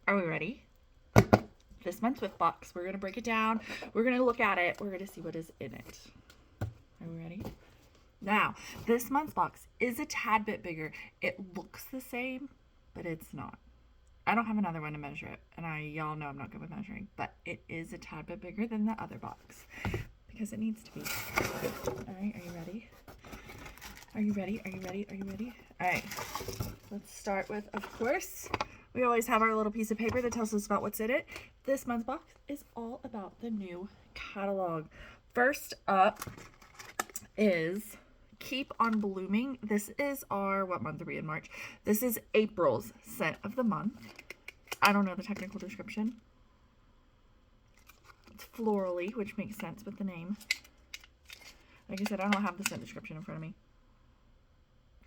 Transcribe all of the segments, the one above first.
Are we ready? This month's Whiffbox. We're going to break it down. We're going to look at it. We're going to see what is in it. Are we ready? Now, this month's box is a tad bit bigger. It looks the same, but it's not. I don't have another one to measure it, and y'all know I'm not good with measuring, but it is a tad bit bigger than the other box because it needs to be. All right, are you ready? Are you ready? Are you ready? Are you ready? All right, let's start with, of course, we always have our little piece of paper that tells us about what's in it. This month's box is all about the new catalog. First up is Keep on Blooming. This is our, what month are we in? March. This is April's scent of the month. I don't know the technical description. It's florally, which makes sense with the name. Like I said, I don't have the scent description in front of me.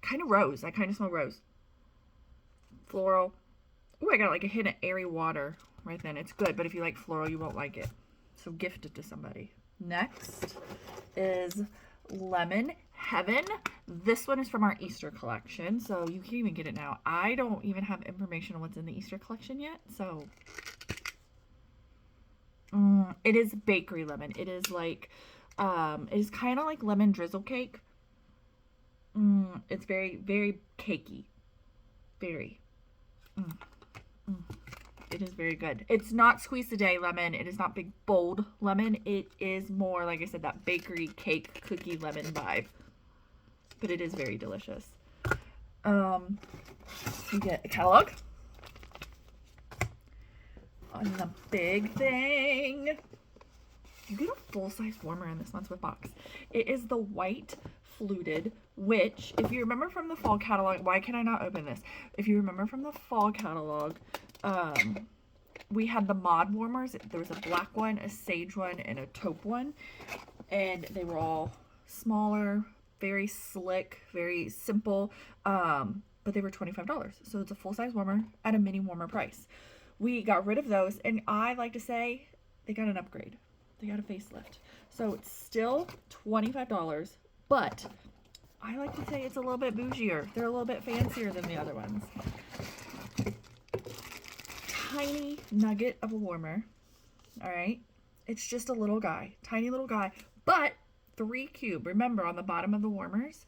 Kind of rose. I kind of smell rose. Floral. Oh, I got like a hint of airy water right then. It's good, but if you like floral, you won't like it. So gift it to somebody. Next is Lemon Heaven. This one is from our Easter collection, so you can even get it now. I don't even have information on what's in the Easter collection yet, so it is bakery lemon. It is like it is kind of like lemon drizzle cake. It's very, very cakey. Very. It is very good. It's not squeeze a day lemon. It is not big bold lemon. It is more, like I said, that bakery cake cookie lemon vibe. But it is very delicious. You get a catalog. On the big thing, you get a full-size warmer in this month's Whiffbox. It is the white fluted, which, if you remember from the fall catalog, why can I not open this? If you remember from the fall catalog, we had the mod warmers. There was a black one, a sage one, and a taupe one, and they were all smaller, very slick, very simple, but they were $25. So it's a full-size warmer at a mini warmer price. We got rid of those, and I like to say they got an upgrade. They got a facelift. So it's still $25, but I like to say it's a little bit bougier. They're a little bit fancier than the other ones. Tiny nugget of a warmer. All right. It's just a little guy. Tiny little guy, but 3 cube. Remember, on the bottom of the warmers,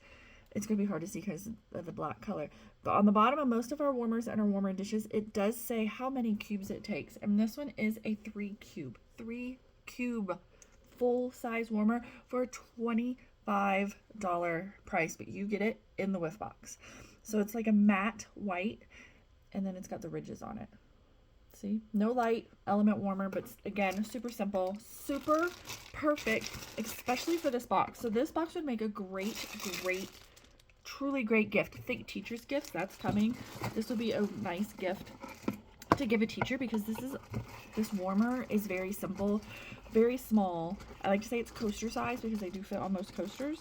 it's going to be hard to see because of the black color. But on the bottom of most of our warmers and our warmer dishes, it does say how many cubes it takes. And this one is a 3 cube. 3 cube full-size warmer for a $25 price. But you get it in the Whiffbox. So it's like a matte white, and then it's got the ridges on it. See? No light, element warmer, but again, super simple, super perfect, especially for this box. So this box would make a great, truly great gift. Think teacher's gifts, that's coming. This would be a nice gift to give a teacher because this warmer is very simple, very small. I like to say it's coaster size because they do fit on most coasters.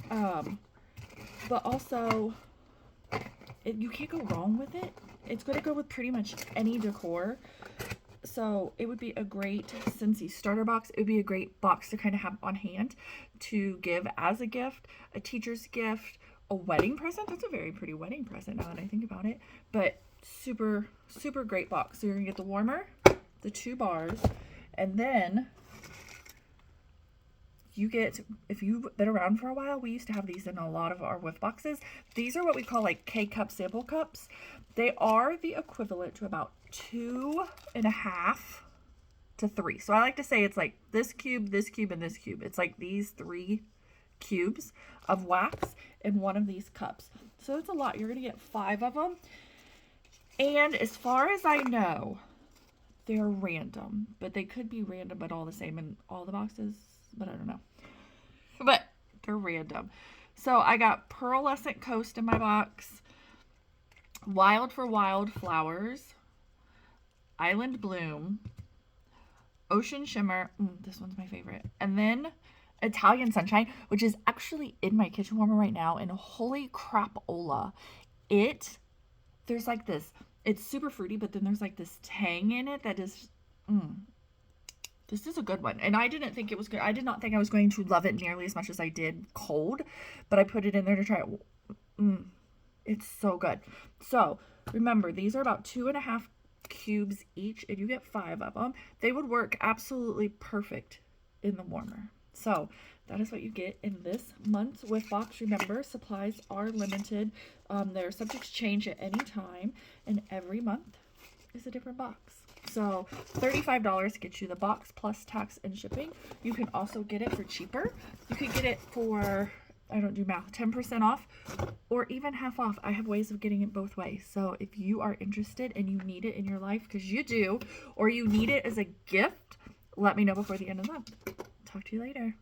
But also, you can't go wrong with it. It's going to go with pretty much any decor. So it would be a great Scentsy starter box. It would be a great box to kind of have on hand to give as a gift, a teacher's gift, a wedding present. That's a very pretty wedding present now that I think about it. But super, super great box. So you're going to get the warmer, the 2 bars, and then you get, if you've been around for a while, we used to have these in a lot of our Whiffboxes. These are what we call like K-cup sample cups. They are the equivalent to about 2.5 to 3. So I like to say it's like this cube, and this cube. It's like these 3 cubes of wax in one of these cups. So it's a lot. You're going to get 5 of them. And as far as I know, they're random, but they could be random but all the same in all the boxes, but I don't know. But they're random. So I got Pearlescent Coast in my box, Wild for Wildflowers, Island Bloom, Ocean Shimmer, this one's my favorite, and then Italian Sunshine, which is actually in my kitchen warmer right now, and holy crapola, there's like this, it's super fruity, but then there's like this tang in it that is, this is a good one. And I didn't think it was good. I did not think I was going to love it nearly as much as I did cold, but I put it in there to try it. It's so good. So remember, these are about 2.5 cubes each, and you get 5 of them. They would work absolutely perfect in the warmer. So that is what you get in this month's Whiffbox. Remember, supplies are limited. Their subjects change at any time, and every month is a different box. So $35 gets you the box plus tax and shipping. You can also get it for cheaper. You could get it for, I don't do math, 10% off or even half off. I have ways of getting it both ways. So if you are interested and you need it in your life, because you do, or you need it as a gift, let me know before the end of the month. Talk to you later.